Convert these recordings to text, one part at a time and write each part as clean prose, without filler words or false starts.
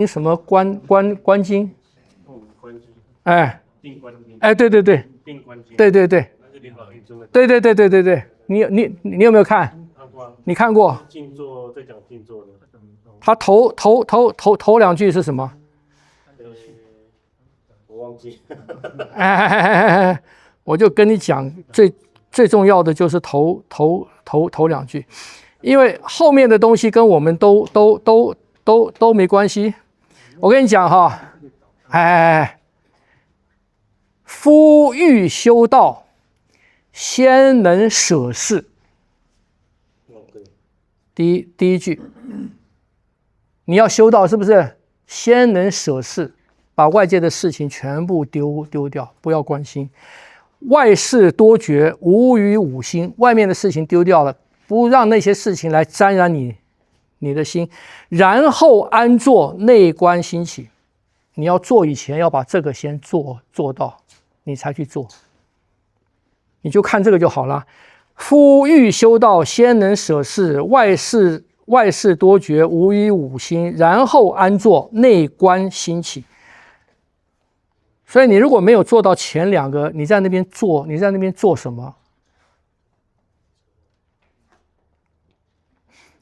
什么观经？观经。哎，定观经。哎，对对对，定观经。对对对，对对对对对对，你有没有看？你看过？静坐在讲静坐的。他头两句是什么？我忘记。哎，我就跟你讲，最重要的就是头两句，因为后面的东西跟我们都没关系。我跟你讲哈，夫欲修道，先能舍事。第一句，你要修道是不是？先能舍事，把外界的事情全部丢掉，不要关心。外事多觉，无于五心。外面的事情丢掉了，不让那些事情来沾染你的心，然后安坐，内观心起。你要做以前，要把这个先做到，你才去做。你就看这个就好了。夫欲修道，先能舍事，外事多觉，无于五心，然后安坐，内观心起。所以你如果没有做到前两个，你在那边做什么？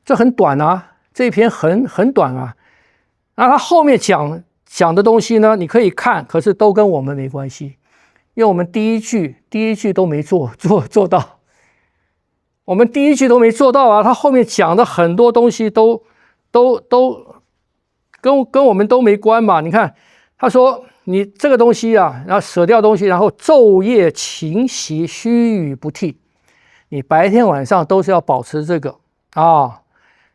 这很短啊，这一篇很短啊。那他后面讲的东西呢，你可以看，可是都跟我们没关系，因为我们第一句都没做到，我们第一句都没做到啊。他后面讲的很多东西都跟我们都没关嘛。你看，他说你这个东西啊，然后舍掉东西，然后昼夜勤习，须臾不替。你白天晚上都是要保持这个啊。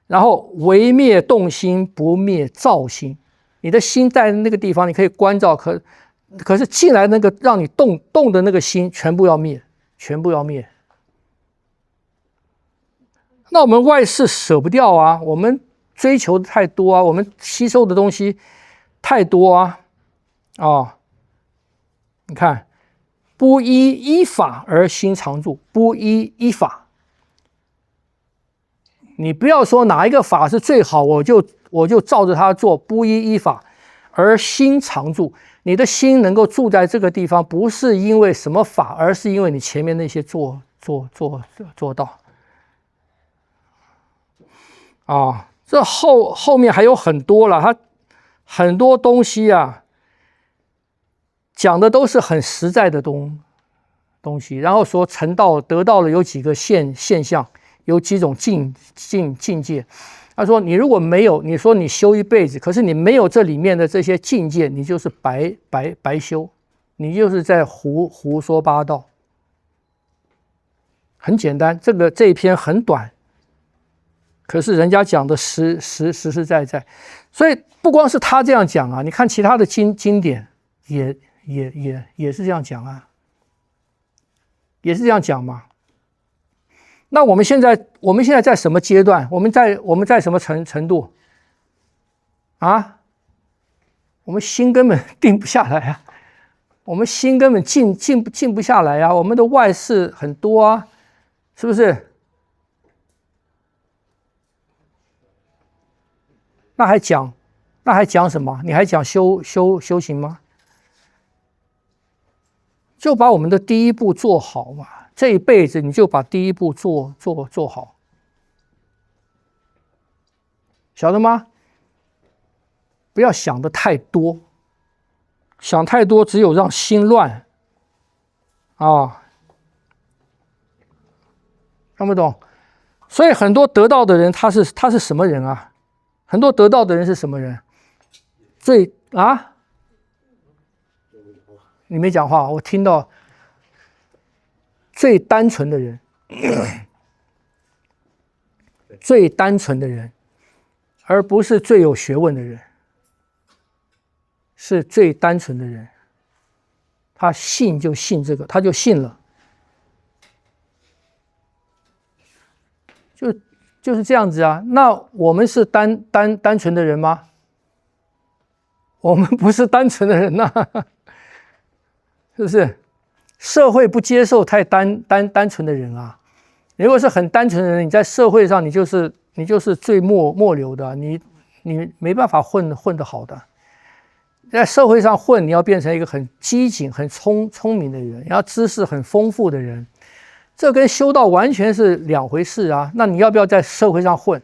然后唯灭动心，不灭躁心。你的心在那个地方，你可以关照，可是进来那个让你动的那个心，全部要灭，全部要灭。那我们外事舍不掉啊，我们追求的太多啊，我们吸收的东西太多啊。你看，不依法而心常住，不依法。你不要说哪一个法是最好，我就照着它做，不依法而心常住。你的心能够住在这个地方，不是因为什么法，而是因为你前面那些做到。这后面还有很多了，它很多东西啊，讲的都是很实在的东西。然后说成道得到了有几个现象。有几种境界，他说你如果没有，你说你修一辈子，可是你没有这里面的这些境界，你就是白修，你就是在胡说八道。很简单，这一篇很短，可是人家讲的实在，所以不光是他这样讲啊，你看其他的经典也是这样讲啊，也是这样讲嘛。那我们现在在什么阶段？我们在什么程度啊？我们心根本定不下来啊，我们心根本静不下来啊，我们的外事很多啊，是不是？那还讲什么？你还讲修行吗？就把我们的第一步做好嘛。这一辈子你就把第一步做好，晓得吗？不要想的太多，想太多只有让心乱啊，看不懂？所以很多得道的人，他是什么人啊？很多得道的人是什么人？你没讲话，我听到。最单纯的人，最单纯的人，而不是最有学问的人，是最单纯的人。他信就信这个，他就信了，就是这样子啊。那我们是单纯的人吗？我们不是单纯的人呐，是不是？社会不接受太单纯的人啊！如果是很单纯的人，你在社会上你就是最末流的，你你没办法混得好的。在社会上混，你要变成一个很机警、很聪明的人，要知识很丰富的人，这跟修道完全是两回事啊。那你要不要在社会上混？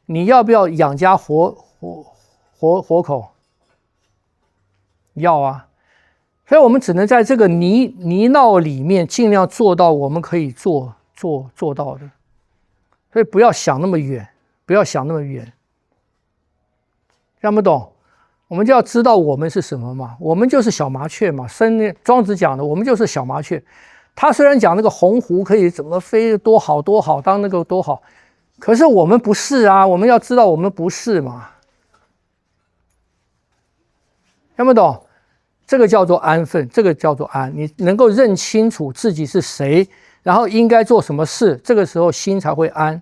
你要不要养家活口？要啊。所以我们只能在这个泥淖里面尽量做到我们可以做到的。所以不要想那么远，不要想那么远。听不懂？我们就要知道我们是什么嘛，我们就是小麻雀嘛。庄子讲的，我们就是小麻雀。他虽然讲那个鸿鹄可以怎么飞多好多好，当那个多好，可是我们不是啊，我们要知道我们不是嘛。听不懂？这个叫做安分，这个叫做安。你能够认清楚自己是谁，然后应该做什么事，这个时候心才会安。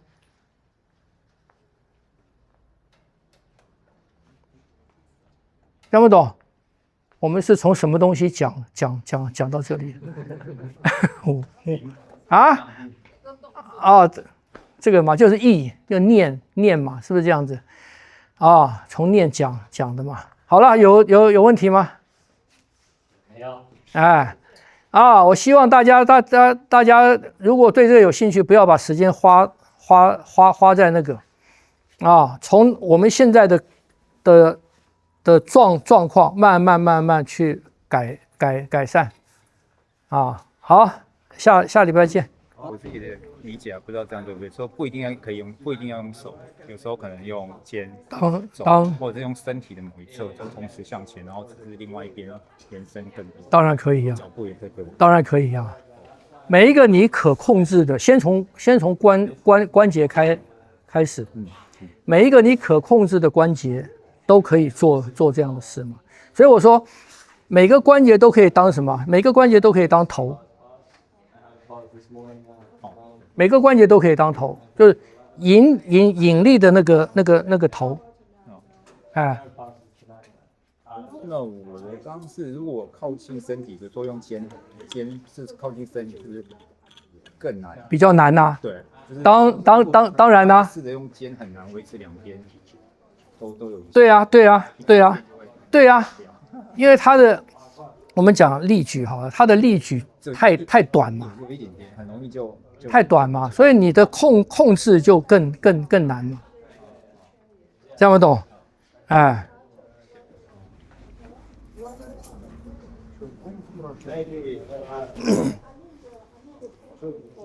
听不懂？我们是从什么东西讲到这里？啊？哦，这个嘛，就是意，就念嘛，是不是这样子？啊，从念讲的嘛。好了，有问题吗？没有。哎，我希望大家如果对这个有兴趣，不要把时间花在那个从我们现在的状况慢慢去改善好，下礼拜见。我自己的理解不知道这样对不对？说不一定要用手，有时候可能用肩、手，或者是用身体的某一侧，就同时向前，然后只是另外一边延伸更多。当然可以啊，脚步也可以。当然可以啊。每一个你可控制的，先从关节开始，每一个你可控制的关节都可以做这样的事嘛。所以我说，每个关节都可以当什么？每个关节都可以当头。每个关节都可以当头，就是引力的那个头，哎。那我的方式，如果靠近身体，比如说用肩是靠近身体，是不是更难？比较难呐。对，当然啦。试着用肩很难维持两边都有。对啊，因为我们讲力矩好了，它的力矩太短嘛，有一点很容易就太短嘛，所以你的控制就更难嘛，这样不懂？哎。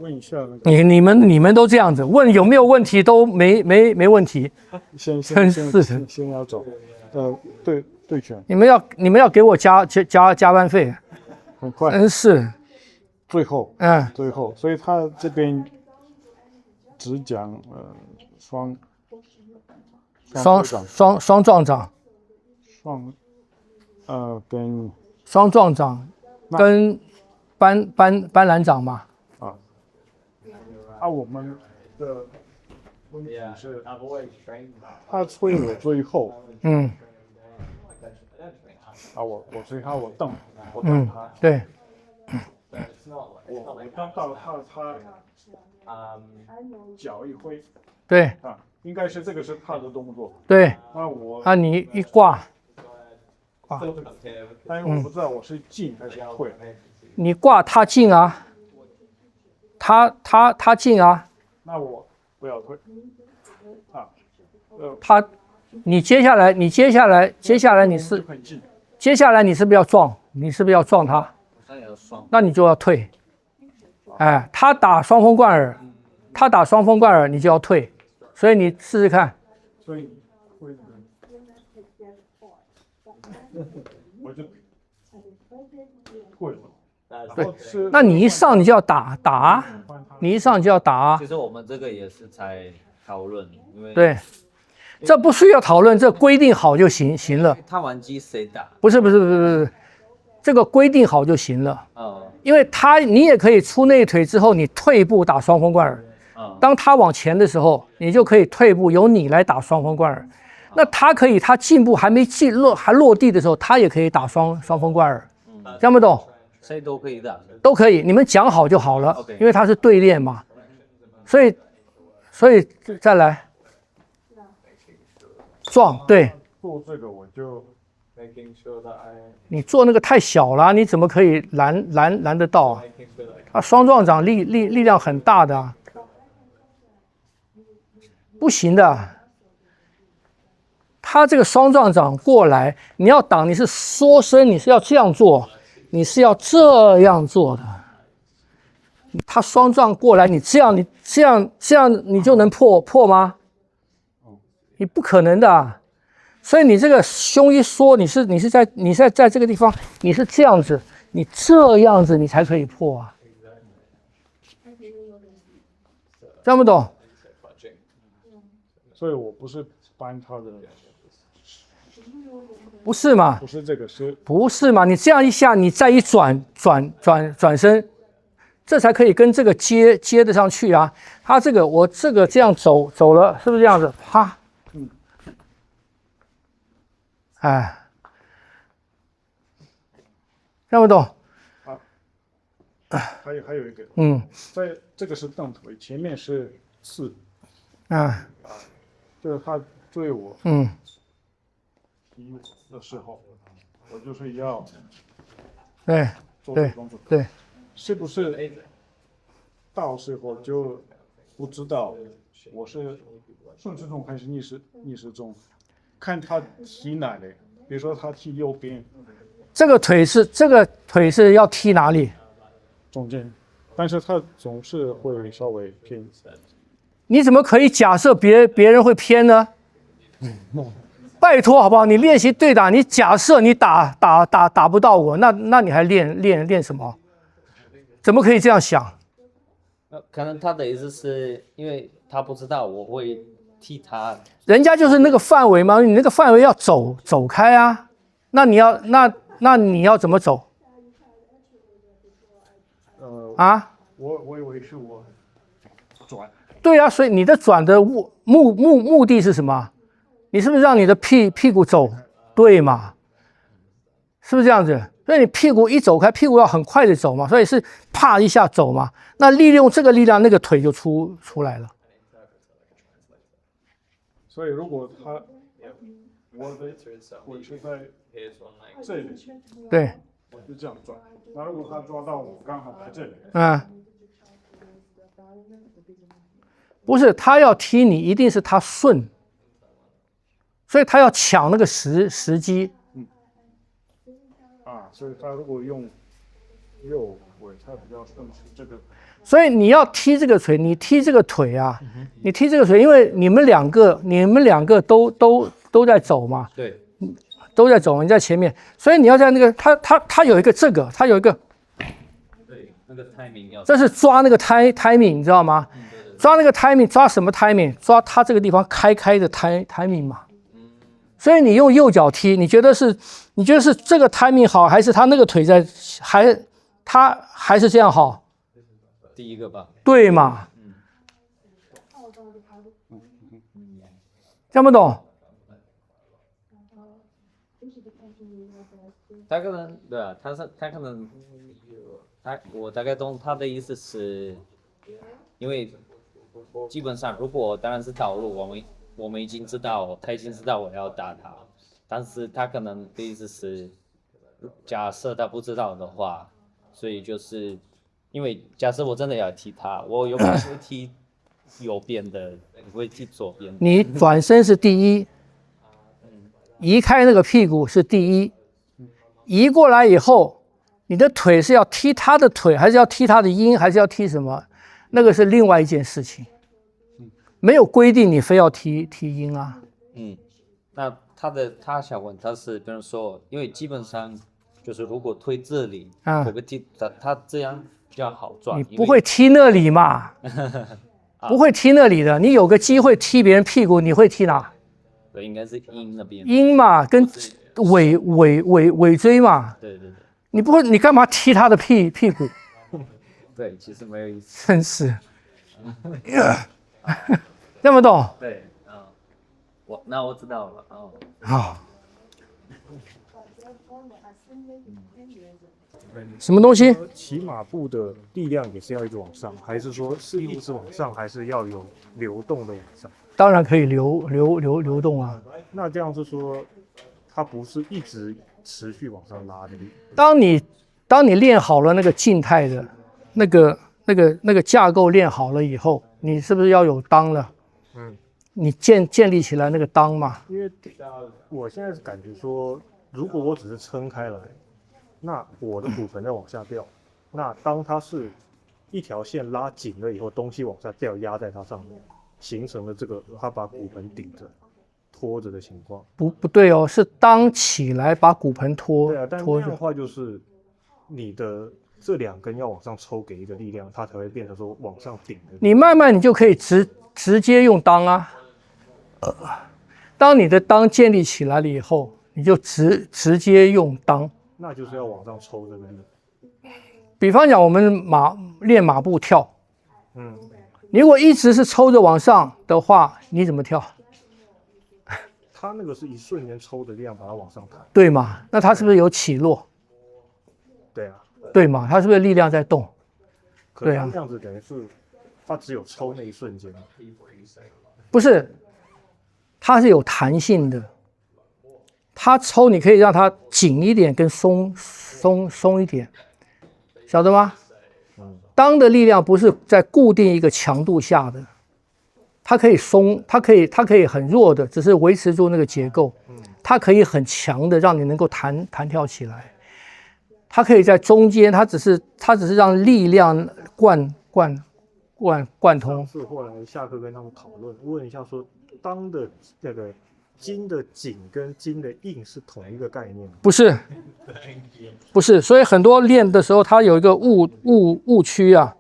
问一下那个，你们都这样子问，有没有问题都没问题。先要走，对拳。你们要给我加班费，很快。真是。最后，所以他这边只讲双撞掌，跟双撞掌跟斑斓掌嘛。我们的问题是，他催我最后，我催他，我瞪他，对。我刚到他脚一挥，对应该是这个是他的动作，对。那你一挂，但是我不知道我是进还是退。你挂他进啊，他进啊。那我不要退你接下来你是不是要撞？你是不是要撞他？那你就要退。哎，他打双风贯耳，你就要退。所以你试试看。所以我就退了。对，那你一上你就要打，你一上就要打。其实我们这个也是在讨论，因为对，这不需要讨论，这规定好就行了。他玩机谁打？不是，这个规定好就行了。因为你也可以出内腿之后，你退步打双风贯耳。当他往前的时候，你就可以退步，由你来打双风贯耳。那他可以，他进步还没还落地的时候，他也可以打双风贯耳。这样不懂？谁都可以打，都可以，你们讲好就好了。Okay. 因为它是对练嘛，所以再来。撞，对。做这个我就你做那个太小了，你怎么可以拦得到啊？他双撞掌力量很大的啊，不行的。他这个双撞掌过来，你要挡，你是缩身，你是要这样做，你是要这样做的。他双撞过来，你这样你就能破吗？你不可能的啊。所以你这个胸一缩，你是在这个地方，你是这样子，你这样子你才可以破啊。听不懂？所以我不是搬他的，不是嘛？不是这个是，不是嘛？你这样一下，你再一转身，这才可以跟这个接得上去啊。他这个我这个这样走了，是不是这样子？啪，哎，听不懂？还有一个，在这个是蹬腿，前面是刺，就是他追我，踢我的时候，我就是要对做这个动作，对，是不是到时候就不知道我是顺时钟还是逆时钟，看他踢哪里，比如说他踢右边，这个腿是要踢哪里？中间，但是他总是会稍微偏。你怎么可以假设别人会偏呢？拜托好不好？你练习对打，你假设你打不到我，那你还练什么？怎么可以这样想？可能他的意思是因为他不知道我会踢他，人家就是那个范围嘛，你那个范围要走开啊。那你要怎么走？我以为是我转。对啊，所以你的转的目的是什么？你是不是让你的屁股走对嘛？是不是这样子？所以你屁股一走开，屁股要很快的走嘛，所以是啪一下走嘛。那利用这个力量，那个腿就出来了。所以如果我的腿是在这里，对，我就这样转。那如果他抓到我，刚好在这里，不是他要踢你，一定是他顺，所以他要抢那个时机。所以他如果用右腿，他比较顺是这个。所以你要踢这个腿，你踢这个腿啊，你踢这个腿，因为你们两个都在走嘛，对，都在走，你在前面，所以你要在那个他有一个这个，他有一个，对，那个 timing 要，这是抓那个 timing， 你知道吗？抓那个 timing， 抓什么 timing？ 抓他这个地方开的 timing 嘛。所以你用右脚踢，你觉得是这个 timing 好，还是他那个腿在还是这样好？第一个吧。对嘛？听不懂？他可能对啊，他可能我大概懂他的意思是，因为基本上如果当然是导入我们已经知道他已经知道我要打他，但是他可能的意思是，假设他不知道的话，所以就是因为假设我真的要踢他，我有可能会踢右边的，你会踢左边的。你转身是第一，移开那个屁股是第一，移过来以后，你的腿是要踢他的腿，还是要踢他的阴，还是要踢什么？那个是另外一件事情。没有规定你非要踢阴啊。那他想问他是，比如说，因为基本上就是如果推这里，我会踢他这样比较好转。你不会踢那里嘛？不会踢那里的。你有个机会踢别人屁股，你会踢哪？对，应该是阴那边。阴嘛，跟尾椎嘛。对。你不会，你干嘛踢他的屁股？对，其实没有意思。真是。听不懂？对，我知道了，好。什么东西？骑马步的力量也是要一直往上，还是说是一直往上，还是要有流动的往上？当然可以流动啊。那这样是说，它不是一直持续往上拉的。当你练好了那个静态的那个架构练好了以后，你是不是要有裆了？你建立起来那个裆嘛。因为我现在是感觉说，如果我只是撑开来，那我的骨盆在往下掉。那当它是一条线拉紧了以后，东西往下掉，压在它上面，形成了这个它把骨盆顶着、拖着的情况。不对哦，是裆起来把骨盆拖对啊，但那拖着。样的话就是你的这2根要往上抽给一个力量，它才会变成说往上顶的。你慢慢你就可以直接用裆啊。当你的裆建立起来了以后，你就直接用裆。那就是要往上抽这个力。比方讲，我们练马步跳，你如果一直是抽着往上的话，你怎么跳？它那个是一瞬间抽的力量把它往上抬。对嘛？那它是不是有起落？对啊，对嘛？它是不是力量在动？可是它这样子等于是它只有抽那一瞬间。不是，它是有弹性的。它抽你可以让它紧一点，跟松一点，晓得吗？裆的力量不是在固定一个强度下的，它可以松，它可以很弱的，只是维持住那个结构。它可以很强的让你能够弹跳起来。它可以在中间，它只是让力量贯通。是后来下课跟他们讨论，问一下说，裆的那个筋的紧跟筋的硬是同一个概念吗？不是，所以很多练的时候，它有一个误区啊，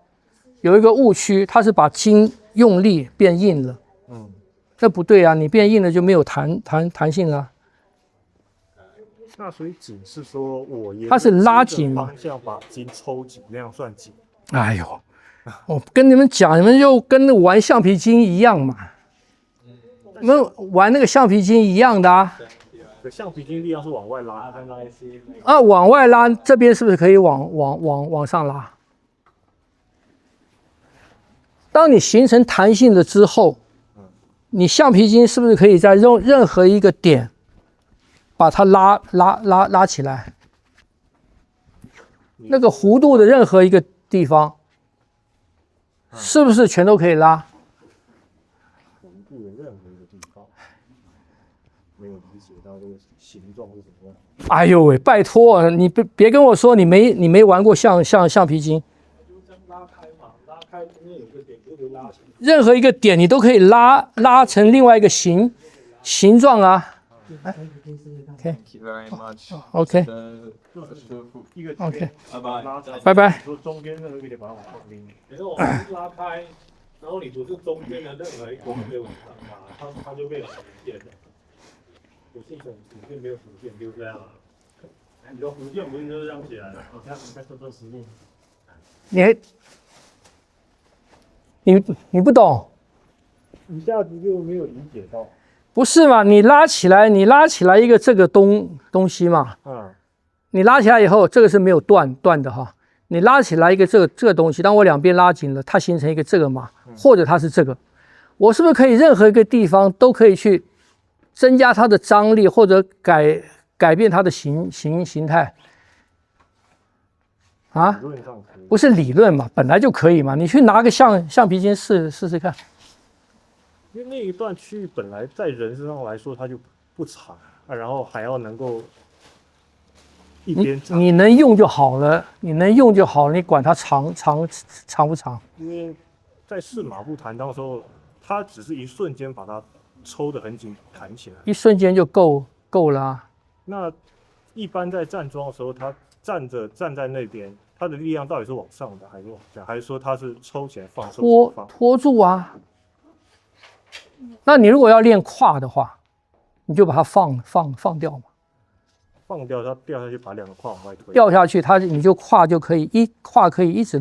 有一个误区，它是把筋用力变硬了。这不对啊，你变硬了就没有弹性了。那所以紧是说我沿它是拉紧嘛，方向把筋抽紧，那样算紧。哎呦，我跟你们讲，你们就跟玩橡皮筋一样嘛，你们玩那个橡皮筋一样的啊。橡皮筋力量是往外拉，啊，往外拉，这边是不是可以往上拉？当你形成弹性了之后，你橡皮筋是不是可以在任何一个点把它拉起来？那个弧度的任何一个地方，是不是全都可以拉？弧度的任何一个地方，没有理解到这个形状是什么样。哎呦喂，拜托你别跟我说你没玩过橡皮筋。任何一个点你都可以拉成另外一个形状啊。OK， OK， 拜拜。说中间任何一个点把它往上拎。你说我们拉开，然后你不是中间的任何一个可以往上拉，它就变成弧线了。不是一种弧线，没有弧线，就这样啊。你的弧线不是就这样起来的？我看你在做实验。你不懂，一下子就没有理解到。不是嘛？你拉起来一个这个东西嘛，你拉起来以后，这个是没有断的哈。你拉起来一个这个东西，当我两边拉紧了，它形成一个这个嘛，或者它是这个，我是不是可以任何一个地方都可以去增加它的张力，或者改变它的形态？啊？不是理论嘛，本来就可以嘛。你去拿个橡皮筋试试看。因为那一段区域本来在人身上来说它就不长啊，然后还要能够一边长。你能用就好了，你管它长不长？因为在试马步弹裆的时候，它只是一瞬间把它抽得很紧，弹起来，一瞬间就够了啊。那一般在站桩的时候，他站在那边，他的力量到底是往上的还是往下，还是说他是抽起来放拖住啊？那你如果要练胯的话，你就把它放掉嘛。放掉它掉下去，把两个胯往外推。掉下去，你就胯可以一直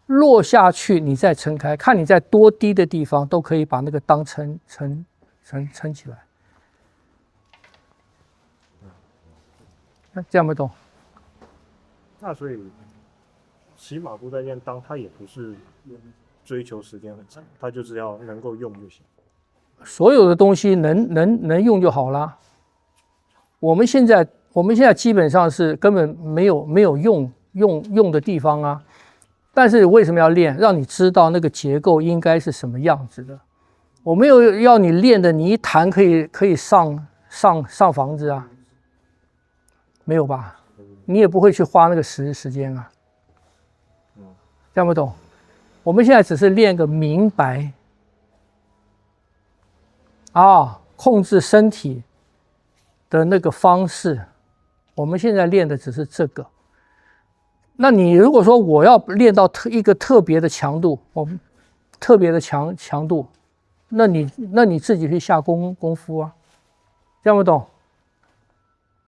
落下去，你再撑开，看你在多低的地方都可以把那个裆撑起来。这样没懂？那所以骑马步在练裆，它也不是追求时间很长，它就只要能够用就行。所有的东西能用就好了。我们现在基本上是根本没有用的地方啊。但是为什么要练？让你知道那个结构应该是什么样子的。我没有要你练的，你一弹可以上房子啊，没有吧？你也不会去花那个时间啊。这样不懂？我们现在只是练个明白啊，控制身体的那个方式。我们现在练的只是这个。那你如果说我要练到一个特别的强度，特别的强度，那你自己去下功夫啊，这样不懂？